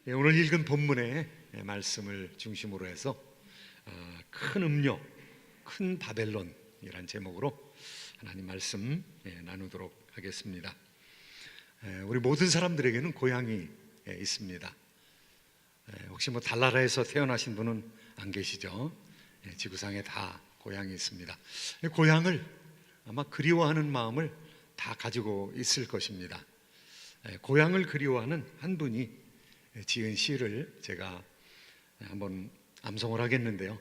오늘 읽은 본문의 말씀을 중심으로 해서 큰 음료, 큰 바벨론이란 제목으로 하나님 말씀 나누도록 하겠습니다. 우리 모든 사람들에게는 고향이 있습니다. 혹시 달나라에서 태어나신 분은 안 계시죠? 지구상에 다 고향이 있습니다. 고향을 아마 그리워하는 마음을 다 가지고 있을 것입니다. 고향을 그리워하는 한 분이 지은 시를 제가 한번 암송을 하겠는데요,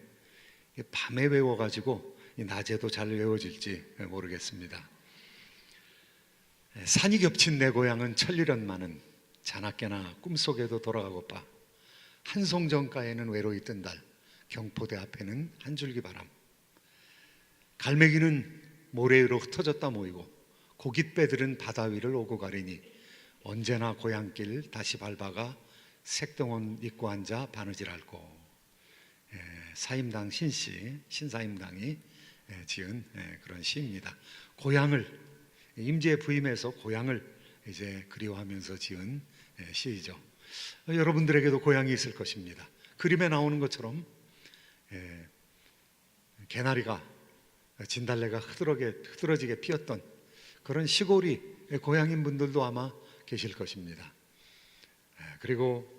밤에 외워가지고 낮에도 잘 외워질지 모르겠습니다. 산이 겹친 내 고향은 천리련 많은 자나깨나 꿈속에도 돌아가고파 한송정가에는 외로이 뜬 달 경포대 앞에는 한 줄기 바람 갈매기는 모래 위로 흩어졌다 모이고 고깃배들은 바다 위를 오고 가리니 언제나 고향길 다시 밟아가 색동원 입고 앉아 바느질 앓고. 사임당 신씨, 신사임당이 지은 그런 시입니다. 고향을, 임지에 부임해서 고향을 이제 그리워하면서 지은 시이죠. 여러분들에게도 고향이 있을 것입니다. 그림에 나오는 것처럼 개나리가 진달래가 흐드러지게 피었던 그런 시골이 고향인 분들도 아마 계실 것입니다. 그리고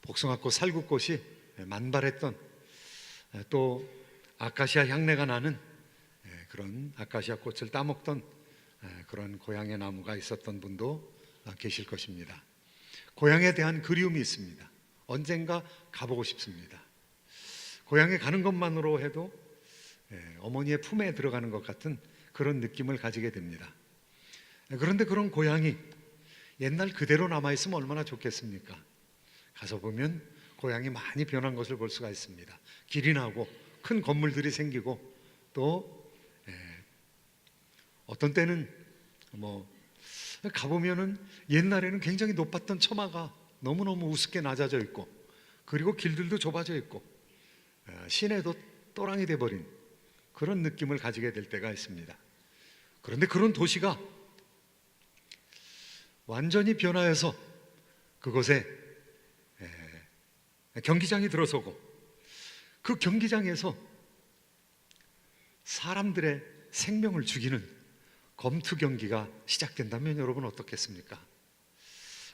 복숭아꽃, 살구꽃이 만발했던, 또 아카시아 향내가 나는 그런 아카시아 꽃을 따먹던 그런 고향의 나무가 있었던 분도 계실 것입니다. 고향에 대한 그리움이 있습니다. 언젠가 가보고 싶습니다. 고향에 가는 것만으로 해도 어머니의 품에 들어가는 것 같은 그런 느낌을 가지게 됩니다. 그런데 그런 고향이 옛날 그대로 남아있으면 얼마나 좋겠습니까? 가서 보면 고향이 많이 변한 것을 볼 수가 있습니다. 길이 나고 큰 건물들이 생기고, 또 어떤 때는 가보면은 옛날에는 굉장히 높았던 처마가 너무너무 우습게 낮아져 있고, 그리고 길들도 좁아져 있고, 시내도 또랑이 돼버린 그런 느낌을 가지게 될 때가 있습니다. 그런데 그런 도시가 완전히 변화해서 그곳에 경기장이 들어서고, 그 경기장에서 사람들의 생명을 죽이는 검투 경기가 시작된다면 여러분 어떻겠습니까?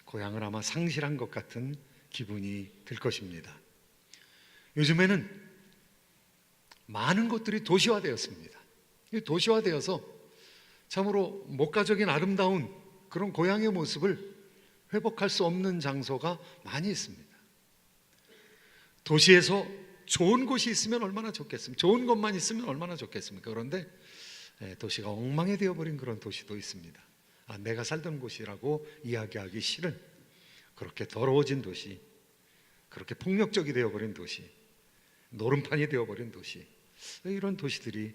고향을 아마 상실한 것 같은 기분이 들 것입니다. 요즘에는 많은 것들이 도시화되었습니다. 도시화되어서 참으로 목가적인 아름다운 그런 고향의 모습을 회복할 수 없는 장소가 많이 있습니다. 도시에서 좋은 곳이 있으면 얼마나 좋겠습니까? 좋은 것만 있으면 얼마나 좋겠습니까? 그런데 도시가 엉망이 되어버린 그런 도시도 있습니다. 내가 살던 곳이라고 이야기하기 싫은 그렇게 더러워진 도시, 그렇게 폭력적이 되어버린 도시, 노름판이 되어버린 도시, 이런 도시들이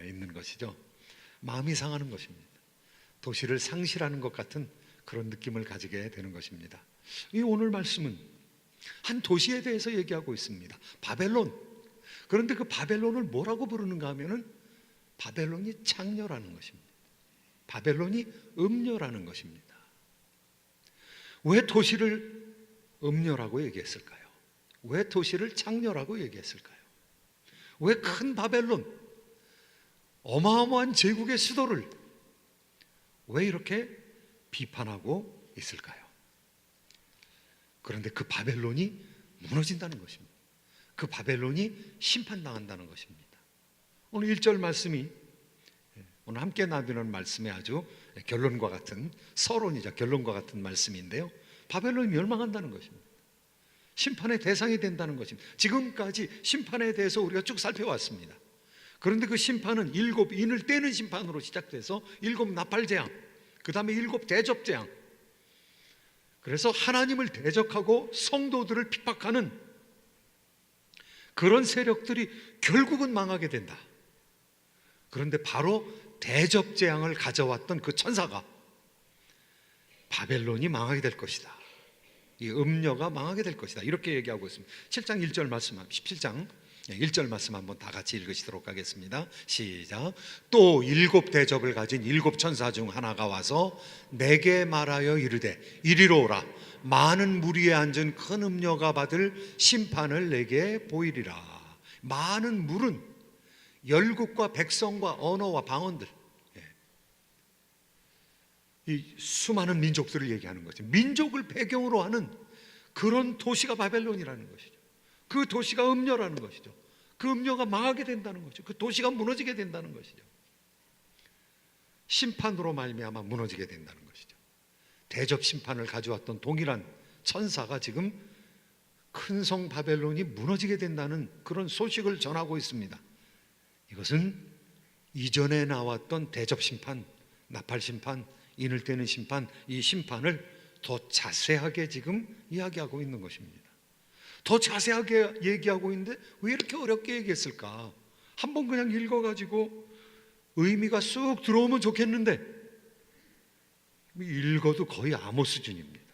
있는 것이죠. 마음이 상하는 것입니다. 도시를 상실하는 것 같은 그런 느낌을 가지게 되는 것입니다. 이 오늘 말씀은 한 도시에 대해서 얘기하고 있습니다. 바벨론. 그런데 그 바벨론을 뭐라고 부르는가 하면은 바벨론이 창녀라는 것입니다. 바벨론이 음녀라는 것입니다. 왜 도시를 음녀라고 얘기했을까요? 왜 도시를 창녀라고 얘기했을까요? 왜 큰 바벨론, 어마어마한 제국의 수도를 왜 이렇게 비판하고 있을까요? 그런데 그 바벨론이 무너진다는 것입니다. 그 바벨론이 심판당한다는 것입니다. 오늘 1절 말씀이 오늘 함께 나누는 말씀의 아주 결론과 같은 서론이자 결론과 같은 말씀인데요, 바벨론이 멸망한다는 것입니다. 심판의 대상이 된다는 것입니다. 지금까지 심판에 대해서 우리가 쭉 살펴왔습니다. 그런데 그 심판은 7인을 떼는 심판으로 시작돼서 7 나팔재앙, 그 다음에 7 대접재앙. 그래서 하나님을 대적하고 성도들을 핍박하는 그런 세력들이 결국은 망하게 된다. 그런데 바로 대접재앙을 가져왔던 그 천사가 바벨론이 망하게 될 것이다, 이 음녀가 망하게 될 것이다, 이렇게 얘기하고 있습니다. 7장 1절 말씀, 17장 1절 말씀 한번 다 같이 읽으시도록 하겠습니다. 시작. 또 7 대접을 가진 7 천사 중 하나가 와서 내게 말하여 이르되 이리로 오라. 많은 무리에 앉은 큰 음녀가 받을 심판을 내게 보이리라. 많은 물은 열국과 백성과 언어와 방언들, 이 수많은 민족들을 얘기하는 거죠. 민족을 배경으로 하는 그런 도시가 바벨론이라는 것이죠. 그 도시가 음녀라는 것이죠. 그 음녀가 망하게 된다는 거죠. 그 도시가 무너지게 된다는 것이죠. 심판으로 말미암아 무너지게 된다는 것이죠. 대접 심판을 가져왔던 동일한 천사가 지금 큰 성 바벨론이 무너지게 된다는 그런 소식을 전하고 있습니다. 이것은 이전에 나왔던 대접 심판, 나팔 심판, 인을 떼는 심판, 이 심판을 더 자세하게 지금 이야기하고 있는 것입니다. 더 자세하게 얘기하고 있는데 왜 이렇게 어렵게 얘기했을까? 한번 그냥 읽어가지고 의미가 쑥 들어오면 좋겠는데 읽어도 거의 암호 수준입니다.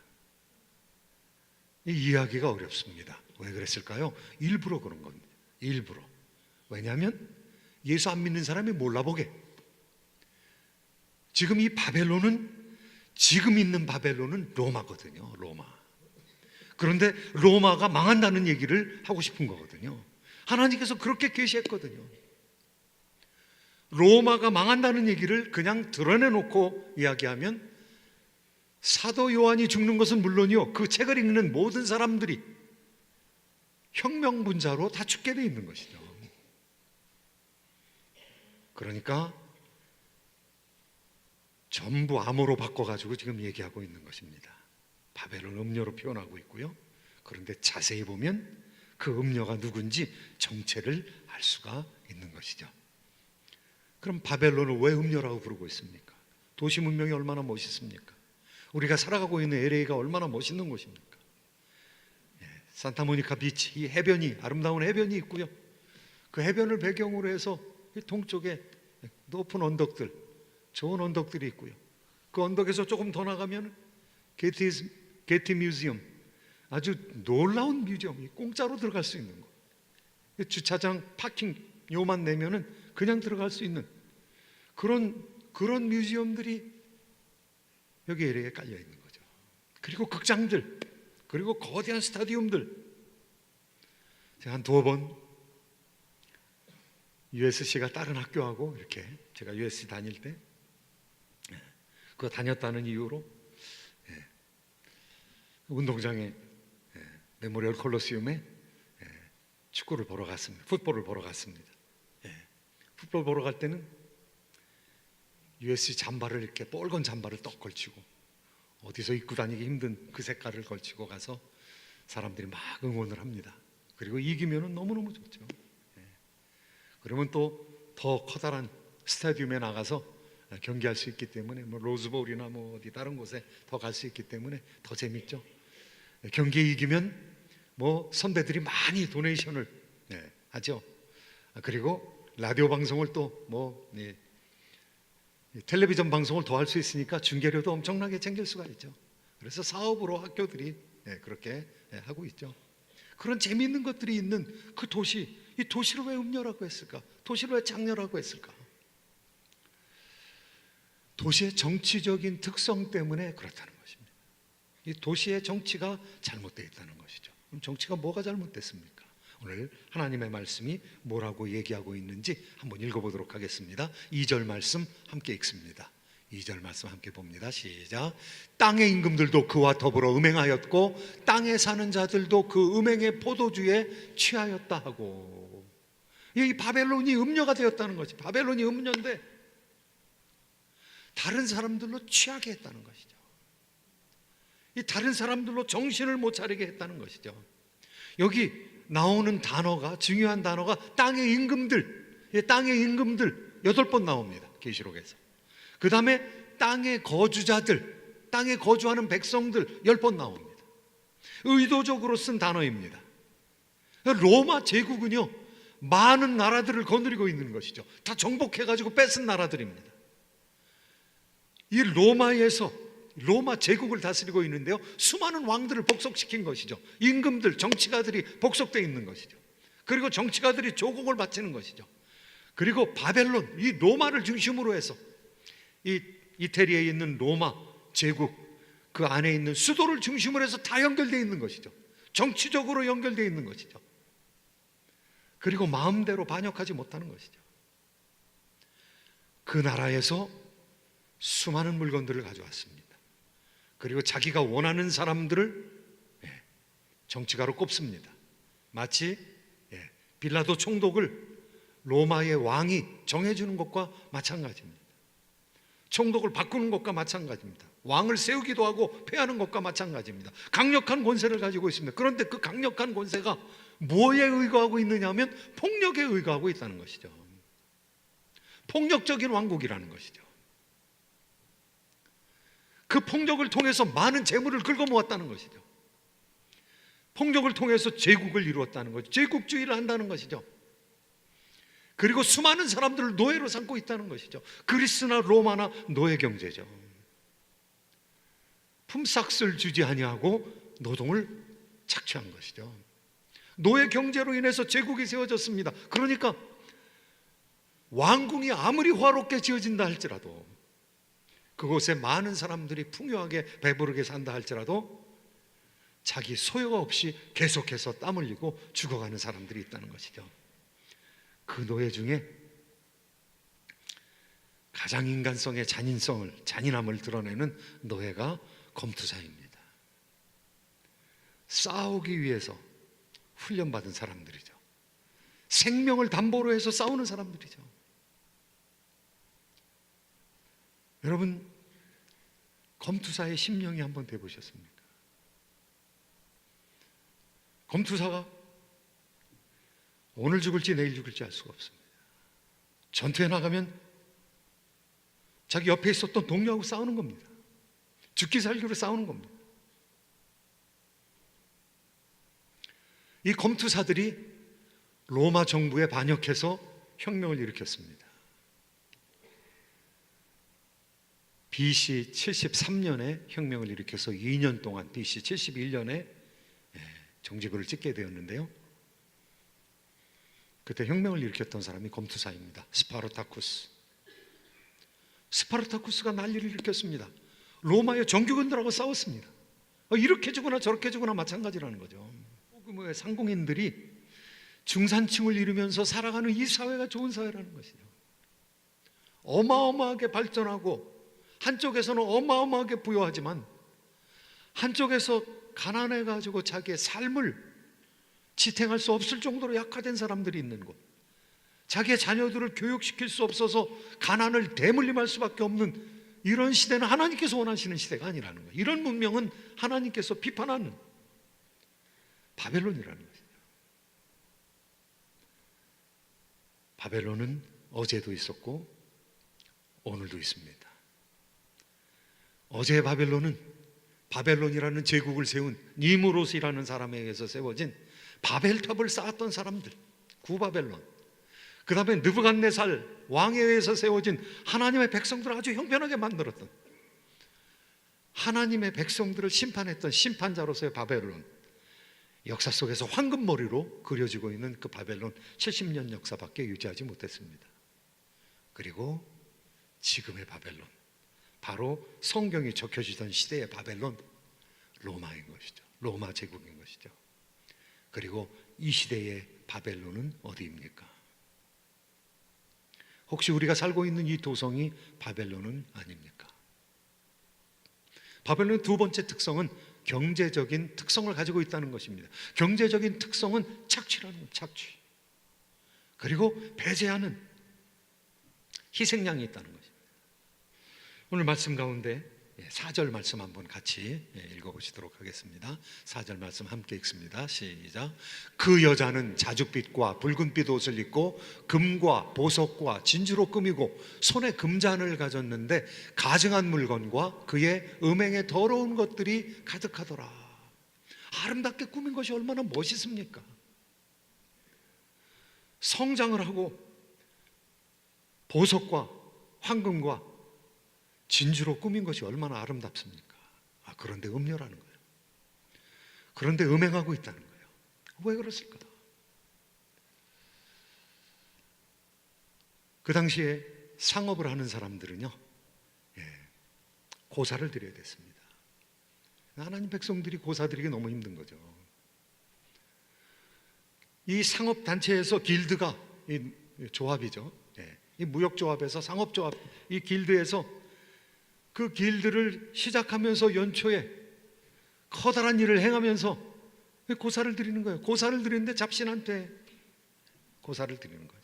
이 이야기가 어렵습니다. 왜 그랬을까요? 일부러 그런 겁니다. 일부러. 왜냐하면 예수 안 믿는 사람이 몰라보게. 지금 이 바벨론은, 지금 있는 바벨론은 로마거든요. 로마. 그런데 로마가 망한다는 얘기를 하고 싶은 거거든요. 하나님께서 그렇게 계시했거든요. 로마가 망한다는 얘기를 그냥 드러내놓고 이야기하면 사도 요한이 죽는 것은 물론이요, 그 책을 읽는 모든 사람들이 혁명분자로 다 죽게 돼 있는 것이죠. 그러니까 전부 암호로 바꿔가지고 지금 얘기하고 있는 것입니다. 바벨론 음녀로 표현하고 있고요. 그런데 자세히 보면 그 음녀가 누군지 정체를 알 수가 있는 것이죠. 그럼 바벨론을 왜 음녀라고 부르고 있습니까? 도시 문명이 얼마나 멋있습니까? 우리가 살아가고 있는 LA가 얼마나 멋있는 곳입니까? 산타모니카 비치, 이 해변이, 아름다운 해변이 있고요. 그 해변을 배경으로 해서 동쪽에 높은 언덕들, 좋은 언덕들이 있고요. 그 언덕에서 조금 더 나가면 게티 뮤지엄, 아주 놀라운 뮤지엄이 공짜로 들어갈 수 있는 거. 주차장 파킹 요만 내면은 그냥 들어갈 수 있는 그런 뮤지엄들이 여기 LA에 깔려 있는 거죠. 그리고 극장들, 그리고 거대한 스타디움들. 제가 한 2번 USC가 다른 학교하고 이렇게 제가 USC 다닐 때 그거 다녔다는 이유로 운동장에 메모리얼 콜로시움에 축구를 보러 갔습니다. 풋볼을 보러 갔습니다. 풋볼 보러 갈 때는 USC 잠바를 이렇게 뻘건 잠바를 떡 걸치고 어디서 입고 다니기 힘든 그 색깔을 걸치고 가서 사람들이 막 응원을 합니다. 그리고 이기면은 너무너무 좋죠. 그러면 또 더 커다란 스타디움에 나가서 경기할 수 있기 때문에 뭐 로즈볼이나 뭐 어디 다른 곳에 더 갈 수 있기 때문에 더 재밌죠. 경기에 이기면 뭐 선배들이 많이 도네이션을 하죠. 그리고 라디오 방송을 또 뭐 텔레비전 방송을 더 할 수 있으니까 중계료도 엄청나게 챙길 수가 있죠. 그래서 사업으로 학교들이 그렇게 하고 있죠. 그런 재미있는 것들이 있는 그 도시, 이 도시를 왜 음녀라고 했을까? 도시를 왜 장녀라고 했을까? 도시의 정치적인 특성 때문에 그렇다는 것입니다. 이 도시의 정치가 잘못되어 있다는 것이죠. 그럼 정치가 뭐가 잘못됐습니까? 오늘 하나님의 말씀이 뭐라고 얘기하고 있는지 한번 읽어보도록 하겠습니다. 2절 말씀 함께 읽습니다. 2절 말씀 함께 봅니다. 시작. 땅의 임금들도 그와 더불어 음행하였고 땅에 사는 자들도 그 음행의 포도주에 취하였다 하고, 이 바벨론이 음녀가 되었다는 거지. 바벨론이 음녀인데 다른 사람들로 취하게 했다는 것이죠. 이 다른 사람들로 정신을 못 차리게 했다는 것이죠. 여기 나오는 단어가, 중요한 단어가 땅의 임금들, 땅의 임금들 8번 나옵니다. 계시록에서. 그 다음에 땅의 거주자들, 땅에 거주하는 백성들 10번 나옵니다. 의도적으로 쓴 단어입니다. 로마 제국은요, 많은 나라들을 거느리고 있는 것이죠. 다 정복해가지고 뺏은 나라들입니다. 이 로마 제국을 다스리고 있는데요, 수많은 왕들을 복속시킨 것이죠. 임금들, 정치가들이 복속되어 있는 것이죠. 그리고 정치가들이 조공을 바치는 것이죠. 그리고 바벨론, 이 로마를 중심으로 해서 이 이태리에 있는 로마 제국, 그 안에 있는 수도를 중심으로 해서 다 연결되어 있는 것이죠. 정치적으로 연결되어 있는 것이죠. 그리고 마음대로 반역하지 못하는 것이죠. 그 나라에서 수많은 물건들을 가져왔습니다. 그리고 자기가 원하는 사람들을 정치가로 꼽습니다. 마치 빌라도 총독을 로마의 왕이 정해주는 것과 마찬가지입니다. 총독을 바꾸는 것과 마찬가지입니다. 왕을 세우기도 하고 폐하는 것과 마찬가지입니다. 강력한 권세를 가지고 있습니다. 그런데 그 강력한 권세가 뭐에 의거하고 있느냐 하면 폭력에 의거하고 있다는 것이죠. 폭력적인 왕국이라는 것이죠. 그 폭력을 통해서 많은 재물을 긁어모았다는 것이죠. 폭력을 통해서 제국을 이루었다는 거죠. 제국주의를 한다는 것이죠. 그리고 수많은 사람들을 노예로 삼고 있다는 것이죠. 그리스나 로마나 노예 경제죠. 품삯을 주지 아니하고 노동을 착취한 것이죠. 노예 경제로 인해서 제국이 세워졌습니다. 그러니까 왕궁이 아무리 화롭게 지어진다 할지라도, 그곳에 많은 사람들이 풍요하게 배부르게 산다 할지라도 자기 소유가 없이 계속해서 땀 흘리고 죽어가는 사람들이 있다는 것이죠. 그 노예 중에 가장 인간성의 잔인함을 드러내는 노예가 검투사입니다. 싸우기 위해서 훈련받은 사람들이죠. 생명을 담보로 해서 싸우는 사람들이죠. 여러분, 검투사의 심령이 한번 돼보셨습니까? 검투사가 오늘 죽을지 내일 죽을지 알 수가 없습니다. 전투에 나가면 자기 옆에 있었던 동료하고 싸우는 겁니다. 죽기 살기로 싸우는 겁니다. 이 검투사들이 로마 정부에 반역해서 혁명을 일으켰습니다. BC 73년에 혁명을 일으켜서 2년 동안 BC 71년에 정직을 찍게 되었는데요. 그때 혁명을 일으켰던 사람이 검투사입니다. 스파르타쿠스가 난리를 일으켰습니다. 로마의 정규군들하고 싸웠습니다. 이렇게 주거나 저렇게 주거나 마찬가지라는 거죠. 소규모의 상공인들이 중산층을 이루면서 살아가는 이 사회가 좋은 사회라는 것이죠. 어마어마하게 발전하고 한쪽에서는 어마어마하게 부유하지만 한쪽에서 가난해가지고 자기의 삶을 지탱할 수 없을 정도로 약화된 사람들이 있는 곳, 자기의 자녀들을 교육시킬 수 없어서 가난을 대물림할 수밖에 없는 이런 시대는 하나님께서 원하시는 시대가 아니라는 거예요. 이런 문명은 하나님께서 비판하는 바벨론이라는 것이죠. 바벨론은 어제도 있었고 오늘도 있습니다. 어제의 바벨론이라는 제국을 세운 니무롯이라는 사람에 의해서 세워진 바벨탑을 쌓았던 사람들, 구바벨론. 그 다음에 느부갓네살 왕에 의해서 세워진 하나님의 백성들을 아주 형편하게 만들었던, 하나님의 백성들을 심판했던 심판자로서의 바벨론. 역사 속에서 황금머리로 그려지고 있는 그 바벨론 70년 역사밖에 유지하지 못했습니다. 그리고 지금의 바벨론, 바로 성경이 적혀지던 시대의 바벨론, 로마인 것이죠. 로마 제국인 것이죠. 그리고 이 시대의 바벨론은 어디입니까? 혹시 우리가 살고 있는 이 도성이 바벨론은 아닙니까? 바벨론의 두 번째 특성은 경제적인 특성을 가지고 있다는 것입니다. 경제적인 특성은 착취라는 거예요. 착취. 그리고 배제하는 희생양이 있다는 것입니다. 오늘 말씀 가운데 4절 말씀 한번 같이 읽어보시도록 하겠습니다. 4절 말씀 함께 읽습니다. 시작. 그 여자는 자줏빛과 붉은빛 옷을 입고 금과 보석과 진주로 꾸미고 손에 금잔을 가졌는데 가증한 물건과 그의 음행에 더러운 것들이 가득하더라. 아름답게 꾸민 것이 얼마나 멋있습니까? 성장을 하고 보석과 황금과 진주로 꾸민 것이 얼마나 아름답습니까? 그런데 음녀라는 거예요. 그런데 음행하고 있다는 거예요. 왜 그랬을까? 그 당시에 상업을 하는 사람들은요, 고사를 드려야 됐습니다. 하나님 백성들이 고사드리기 너무 힘든 거죠. 이 상업단체에서 길드가, 이 조합이죠. 이 무역조합에서 상업조합, 이 길드에서 그 길드를 시작하면서 연초에 커다란 일을 행하면서 고사를 드리는 거예요. 고사를 드리는데 잡신한테 고사를 드리는 거죠.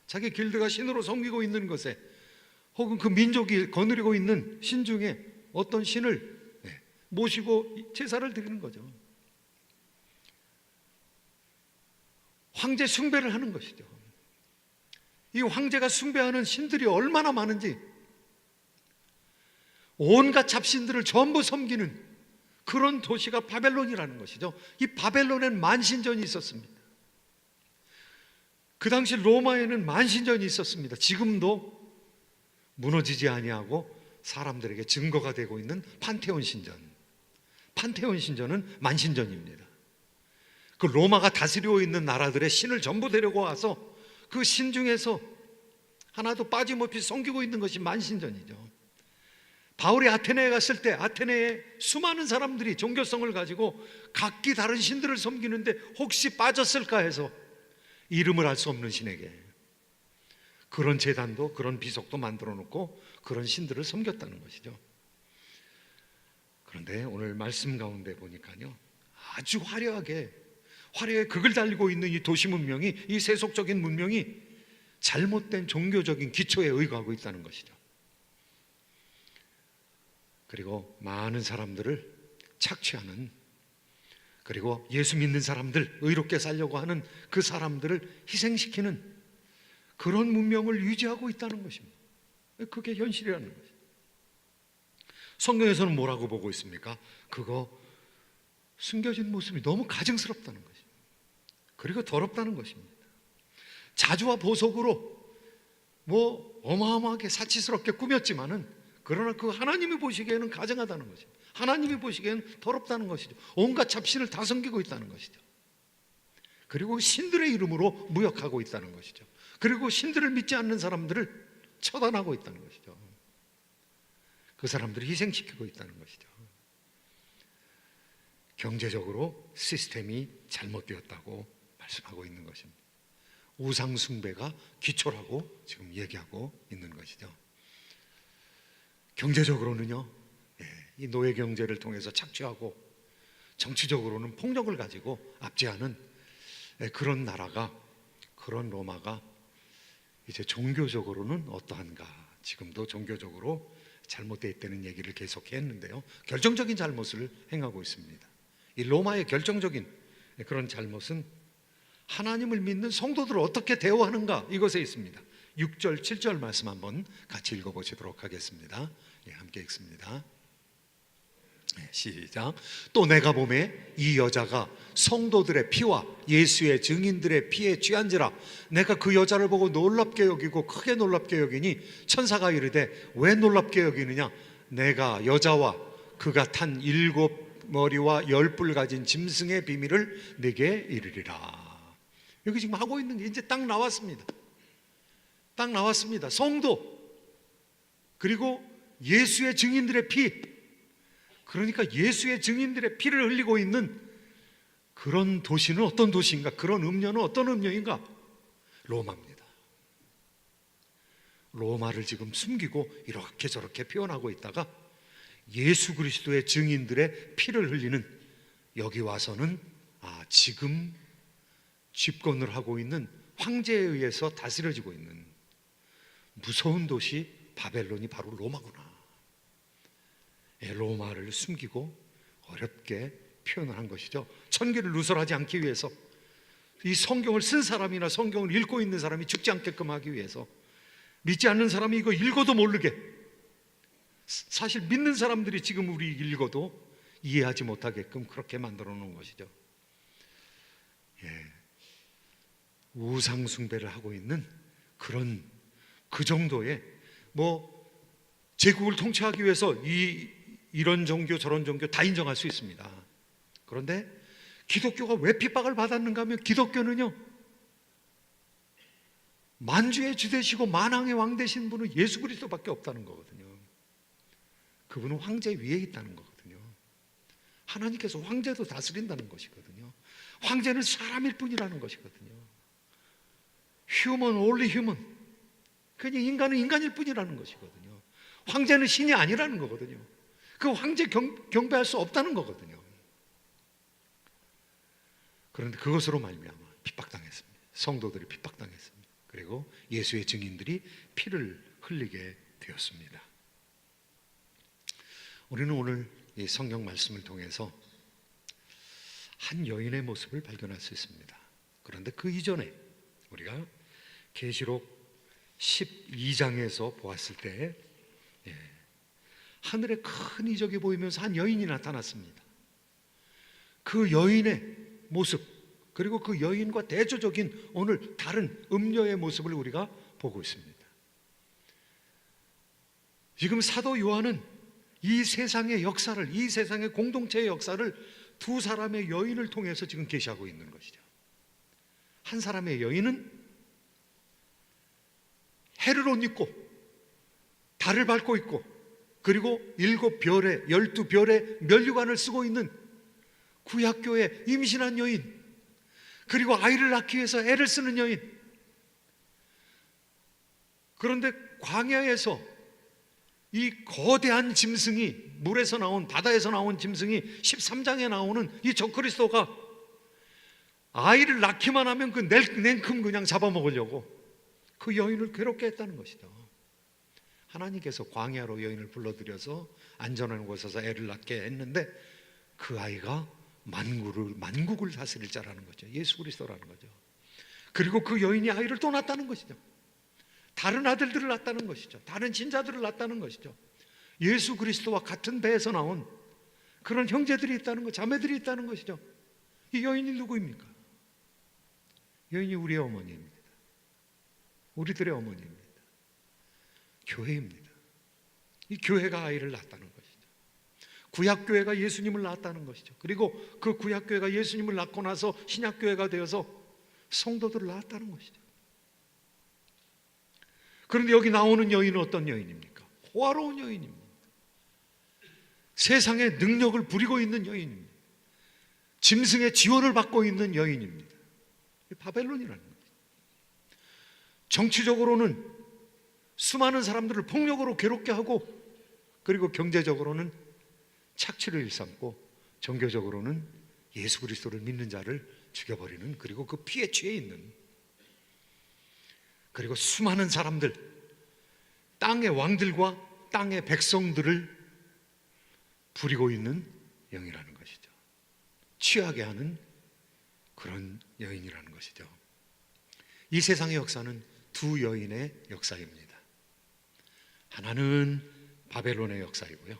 자기 길드가 신으로 섬기고 있는 것에, 혹은 그 민족이 거느리고 있는 신 중에 어떤 신을 모시고 제사를 드리는 거죠. 황제 숭배를 하는 것이죠. 이 황제가 숭배하는 신들이 얼마나 많은지, 온갖 잡신들을 전부 섬기는 그런 도시가 바벨론이라는 것이죠. 이 바벨론엔 만신전이 있었습니다. 그 당시 로마에는 만신전이 있었습니다. 지금도 무너지지 아니하고 사람들에게 증거가 되고 있는 판테온 신전. 판테온 신전은 만신전입니다. 그 로마가 다스리고 있는 나라들의 신을 전부 데리고 와서 그 신 중에서 하나도 빠짐없이 섬기고 있는 것이 만신전이죠. 바울이 아테네에 갔을 때 아테네에 수많은 사람들이 종교성을 가지고 각기 다른 신들을 섬기는데 혹시 빠졌을까 해서 이름을 알 수 없는 신에게 그런 제단도, 그런 비석도 만들어 놓고 그런 신들을 섬겼다는 것이죠. 그런데 오늘 말씀 가운데 보니까요, 아주 화려하게 극을 달리고 있는 이 도시 문명이, 이 세속적인 문명이 잘못된 종교적인 기초에 의거하고 있다는 것이죠. 그리고 많은 사람들을 착취하는, 그리고 예수 믿는 사람들, 의롭게 살려고 하는 그 사람들을 희생시키는 그런 문명을 유지하고 있다는 것입니다. 그게 현실이라는 것이죠. 성경에서는 뭐라고 보고 있습니까? 그거 숨겨진 모습이 너무 가증스럽다는 것입니다. 그리고 더럽다는 것입니다. 자주와 보석으로 어마어마하게 사치스럽게 꾸몄지만은, 그러나 그 하나님이 보시기에는 가증하다는 것입니다. 하나님이 보시기에는 더럽다는 것이죠. 온갖 잡신을 다 섬기고 있다는 것이죠. 그리고 신들의 이름으로 무역하고 있다는 것이죠. 그리고 신들을 믿지 않는 사람들을 처단하고 있다는 것이죠. 그 사람들을 희생시키고 있다는 것이죠. 경제적으로 시스템이 잘못되었다고 말씀하고 있는 것입니다. 우상 숭배가 기초라고 지금 얘기하고 있는 것이죠. 경제적으로는요, 이 노예 경제를 통해서 착취하고, 정치적으로는 폭력을 가지고 압제하는 그런 나라가, 그런 로마가 이제 종교적으로는 어떠한가, 지금도 종교적으로 잘못되어 있다는 얘기를 계속 했는데요, 결정적인 잘못을 행하고 있습니다. 이 로마의 결정적인 그런 잘못은 하나님을 믿는 성도들을 어떻게 대우하는가, 이것에 있습니다. 6절, 7절 말씀 한번 같이 읽어보시도록 하겠습니다. 함께 읽습니다. 시작. 또 내가 보매 이 여자가 성도들의 피와 예수의 증인들의 피에 취한지라. 내가 그 여자를 보고 놀랍게 여기고 크게 놀랍게 여기니 천사가 이르되 왜 놀랍게 여기느냐? 내가 여자와 그가 탄 7머리와 10뿔 가진 짐승의 비밀을 네게 이르리라. 여기 지금 하고 있는 게 이제 딱 나왔습니다. 딱 나왔습니다. 성도, 그리고 예수의 증인들의 피, 그러니까 예수의 증인들의 피를 흘리고 있는 그런 도시는 어떤 도시인가? 그런 음료는 어떤 음료인가? 로마입니다. 로마를 지금 숨기고 이렇게 저렇게 표현하고 있다가 예수 그리스도의 증인들의 피를 흘리는, 여기 와서는 지금 집권을 하고 있는 황제에 의해서 다스려지고 있는 무서운 도시 바벨론이 바로 로마구나. 로마를 숨기고 어렵게 표현을 한 것이죠. 천기를 누설하지 않기 위해서, 이 성경을 쓴 사람이나 성경을 읽고 있는 사람이 죽지 않게끔 하기 위해서, 믿지 않는 사람이 이거 읽어도 모르게, 사실 믿는 사람들이 지금 우리 읽어도 이해하지 못하게끔 그렇게 만들어 놓은 것이죠. 우상 숭배를 하고 있는 그런, 그 정도의, 제국을 통치하기 위해서 이런 종교 저런 종교 다 인정할 수 있습니다. 그런데 기독교가 왜 핍박을 받았는가 하면, 기독교는요, 만주의 주 되시고 만왕의 왕 되신 분은 예수 그리스도밖에 없다는 거거든요. 그분은 황제 위에 있다는 거거든요. 하나님께서 황제도 다스린다는 것이거든요. 황제는 사람일 뿐이라는 것이거든요. Human, only human. 그냥 인간은 인간일 뿐이라는 것이거든요. 황제는 신이 아니라는 거거든요. 그 황제 경배할 수 없다는 거거든요. 그런데 그것으로 말미암아 핍박당했습니다. 성도들이 핍박당했습니다. 그리고 예수의 증인들이 피를 흘리게 되었습니다. 우리는 오늘 이 성경 말씀을 통해서 한 여인의 모습을 발견할 수 있습니다. 그런데 그 이전에 우리가 계시록 12장에서 보았을 때 하늘에 큰 이적이 보이면서 한 여인이 나타났습니다. 그 여인의 모습, 그리고 그 여인과 대조적인 오늘 다른 음녀의 모습을 우리가 보고 있습니다. 지금 사도 요한은 이 세상의 역사를, 이 세상의 공동체의 역사를 두 사람의 여인을 통해서 지금 계시하고 있는 것이죠. 한 사람의 여인은 해를 옷 입고 달을 밟고 있고, 그리고 7별의 12별의 면류관을 쓰고 있는 구약교회 임신한 여인, 그리고 아이를 낳기 위해서 애를 쓰는 여인. 그런데 광야에서 이 거대한 짐승이, 물에서 나온, 바다에서 나온 짐승이 13장에 나오는 이 적그리스도가 아이를 낳기만 하면 그 냉큼 그냥 잡아먹으려고 그 여인을 괴롭게 했다는 것이죠. 하나님께서 광야로 여인을 불러들여서 안전한 곳에서 애를 낳게 했는데 그 아이가 만국을 다스릴 자라는 거죠. 예수 그리스도라는 거죠. 그리고 그 여인이 아이를 또 낳았다는 것이죠. 다른 아들들을 낳았다는 것이죠. 다른 진자들을 낳았다는 것이죠. 예수 그리스도와 같은 배에서 나온 그런 형제들이 있다는 것, 자매들이 있다는 것이죠. 이 여인이 누구입니까? 여인이 우리의 어머니입니다. 우리들의 어머니입니다. 교회입니다. 이 교회가 아이를 낳았다는 것이죠. 구약교회가 예수님을 낳았다는 것이죠. 그리고 그 구약교회가 예수님을 낳고 나서 신약교회가 되어서 성도들을 낳았다는 것이죠. 그런데 여기 나오는 여인은 어떤 여인입니까? 호화로운 여인입니다. 세상에 능력을 부리고 있는 여인입니다. 짐승의 지원을 받고 있는 여인입니다. 바벨론이라는 거죠. 정치적으로는 수많은 사람들을 폭력으로 괴롭게 하고, 그리고 경제적으로는 착취를 일삼고, 종교적으로는 예수 그리스도를 믿는 자를 죽여버리는, 그리고 그 피에 취해 있는, 그리고 수많은 사람들, 땅의 왕들과 땅의 백성들을 부리고 있는 영이라는 것이죠. 취하게 하는 그런 여인이라는 것이죠. 이 세상의 역사는 두 여인의 역사입니다. 하나는 바벨론의 역사이고요,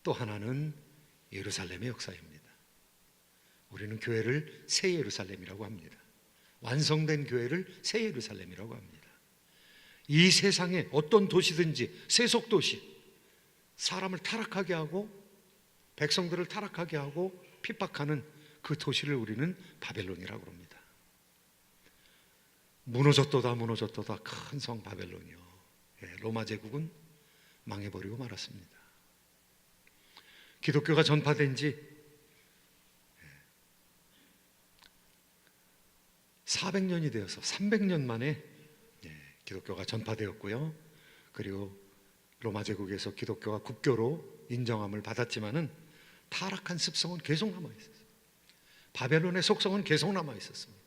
또 하나는 예루살렘의 역사입니다. 우리는 교회를 새 예루살렘이라고 합니다. 완성된 교회를 새 예루살렘이라고 합니다. 이 세상에 어떤 도시든지, 세속도시, 사람을 타락하게 하고 백성들을 타락하게 하고 핍박하는 그 도시를 우리는 바벨론이라고 합니다. 무너졌도다 무너졌도다 큰 성 바벨론이요. 로마 제국은 망해버리고 말았습니다. 기독교가 전파된 지 400년이 되어서 300년 만에 기독교가 전파되었고요. 그리고 로마 제국에서 기독교가 국교로 인정함을 받았지만은 타락한 습성은 계속 남아 있었어요. 바벨론의 속성은 계속 남아 있었습니다.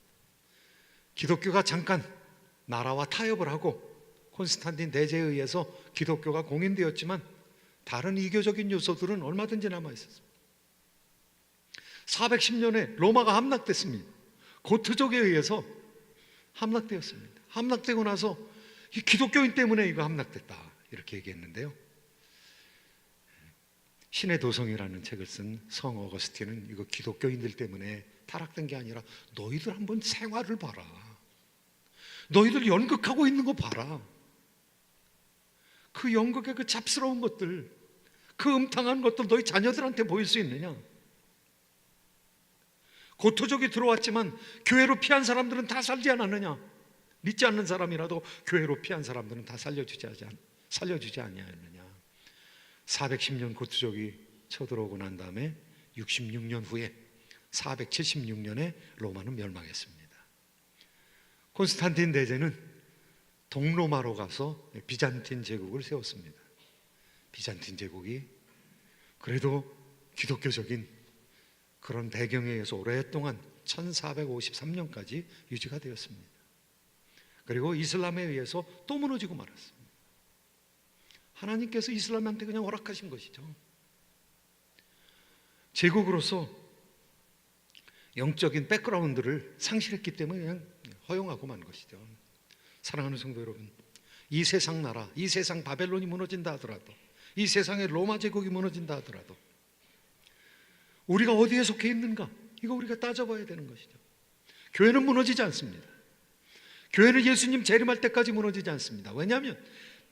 기독교가 잠깐 나라와 타협을 하고 콘스탄틴 대제에 의해서 기독교가 공인되었지만 다른 이교적인 요소들은 얼마든지 남아 있었습니다. 410년에 로마가 함락됐습니다. 고트족에 의해서 함락되었습니다. 함락되고 나서 이 기독교인 때문에 이거 함락됐다 이렇게 얘기했는데요, 신의 도성이라는 책을 쓴 성 어거스틴은 이거 기독교인들 때문에 타락된 게 아니라 너희들 한번 생활을 봐라, 너희들 연극하고 있는 거 봐라, 그 연극의 그 잡스러운 것들, 그 음탕한 것들 너희 자녀들한테 보일 수 있느냐? 고토족이 들어왔지만 교회로 피한 사람들은 다 살지 않았느냐? 믿지 않는 사람이라도 교회로 피한 사람들은 다 살려주지 아니하였느냐? 410년 고토족이 쳐들어오고 난 다음에 66년 후에 476년에 로마는 멸망했습니다. 콘스탄틴 대제는 동로마로 가서 비잔틴 제국을 세웠습니다. 비잔틴 제국이 그래도 기독교적인 그런 배경에 의해서 오랫동안 1453년까지 유지가 되었습니다. 그리고 이슬람에 의해서 또 무너지고 말았습니다. 하나님께서 이슬람한테 그냥 허락하신 것이죠. 제국으로서 영적인 백그라운드를 상실했기 때문에 그냥 허용하고 만 것이죠. 사랑하는 성도 여러분, 이 세상 나라, 이 세상 바벨론이 무너진다 하더라도, 이 세상의 로마 제국이 무너진다 하더라도 우리가 어디에 속해 있는가? 이거 우리가 따져봐야 되는 것이죠. 교회는 무너지지 않습니다. 교회는 예수님 재림할 때까지 무너지지 않습니다. 왜냐하면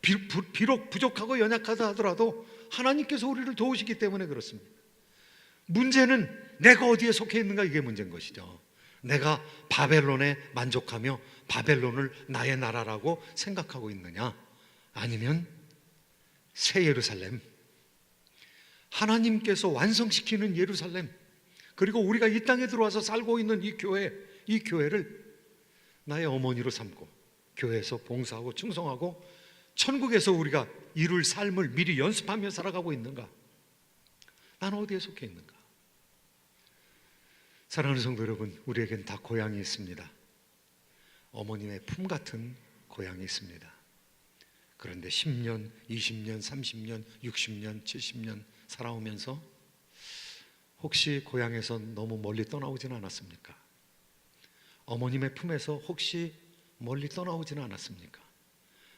비록 부족하고 연약하다 하더라도 하나님께서 우리를 도우시기 때문에 그렇습니다. 문제는 내가 어디에 속해 있는가, 이게 문제인 것이죠. 내가 바벨론에 만족하며 바벨론을 나의 나라라고 생각하고 있느냐, 아니면 새 예루살렘, 하나님께서 완성시키는 예루살렘, 그리고 우리가 이 땅에 들어와서 살고 있는 이 교회를 나의 어머니로 삼고 교회에서 봉사하고 충성하고 천국에서 우리가 이룰 삶을 미리 연습하며 살아가고 있는가? 나는 어디에 속해 있는가? 사랑하는 성도 여러분, 우리에겐 다 고향이 있습니다. 어머님의 품 같은 고향이 있습니다. 그런데 10년, 20년, 30년, 60년, 70년 살아오면서 혹시 고향에서 너무 멀리 떠나오지는 않았습니까? 어머님의 품에서 혹시 멀리 떠나오지는 않았습니까?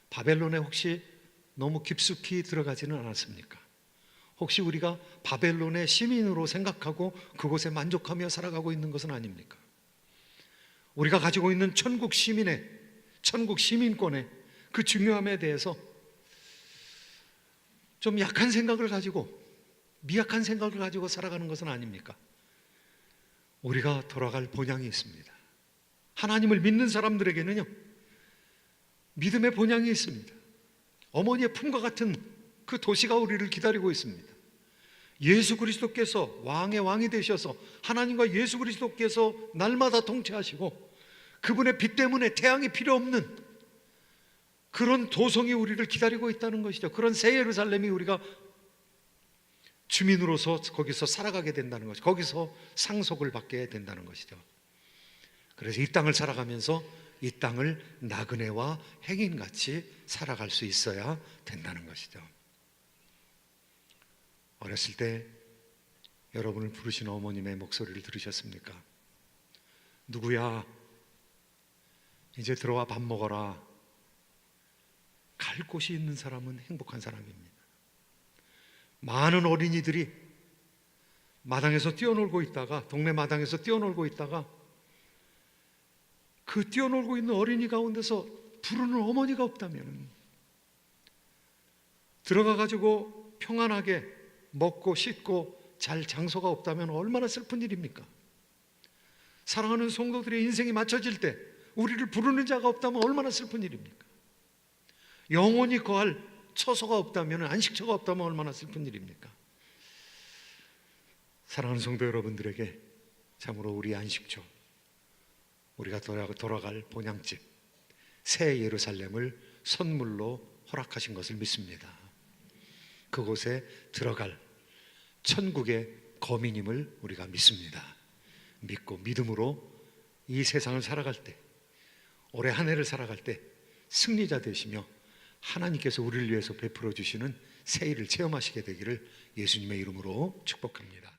바벨론에 혹시 너무 깊숙이 들어가지는 않았습니까? 혹시 우리가 바벨론의 시민으로 생각하고 그곳에 만족하며 살아가고 있는 것은 아닙니까? 우리가 가지고 있는 천국 시민권의 그 중요함에 대해서 좀 약한 생각을 가지고, 미약한 생각을 가지고 살아가는 것은 아닙니까? 우리가 돌아갈 본향이 있습니다. 하나님을 믿는 사람들에게는요, 믿음의 본향이 있습니다. 어머니의 품과 같은 그 도시가 우리를 기다리고 있습니다. 예수 그리스도께서 왕의 왕이 되셔서 하나님과 예수 그리스도께서 날마다 통치하시고 그분의 빛 때문에 태양이 필요 없는 그런 도성이 우리를 기다리고 있다는 것이죠. 그런 새 예루살렘이 우리가 주민으로서 거기서 살아가게 된다는 것이죠. 거기서 상속을 받게 된다는 것이죠. 그래서 이 땅을 살아가면서 이 땅을 나그네와 행인같이 살아갈 수 있어야 된다는 것이죠. 어렸을 때 여러분을 부르신 어머님의 목소리를 들으셨습니까? 누구야? 이제 들어와 밥 먹어라. 갈 곳이 있는 사람은 행복한 사람입니다. 많은 어린이들이 마당에서 뛰어놀고 있다가, 동네 마당에서 뛰어놀고 있다가 그 뛰어놀고 있는 어린이 가운데서 부르는 어머니가 없다면, 들어가 가지고 평안하게 먹고 씻고 잘 장소가 없다면 얼마나 슬픈 일입니까? 사랑하는 성도들의 인생이 맞춰질 때 우리를 부르는 자가 없다면 얼마나 슬픈 일입니까? 영원히 거할 처소가 없다면, 안식처가 없다면 얼마나 슬픈 일입니까? 사랑하는 성도 여러분들에게 참으로 우리 안식처, 우리가 돌아갈 본향집 새 예루살렘을 선물로 허락하신 것을 믿습니다. 그곳에 들어갈 천국의 거민임을 우리가 믿습니다. 믿고 믿음으로 이 세상을 살아갈 때, 올해 한 해를 살아갈 때 승리자 되시며 하나님께서 우리를 위해서 베풀어 주시는 새 일을 체험하시게 되기를 예수님의 이름으로 축복합니다.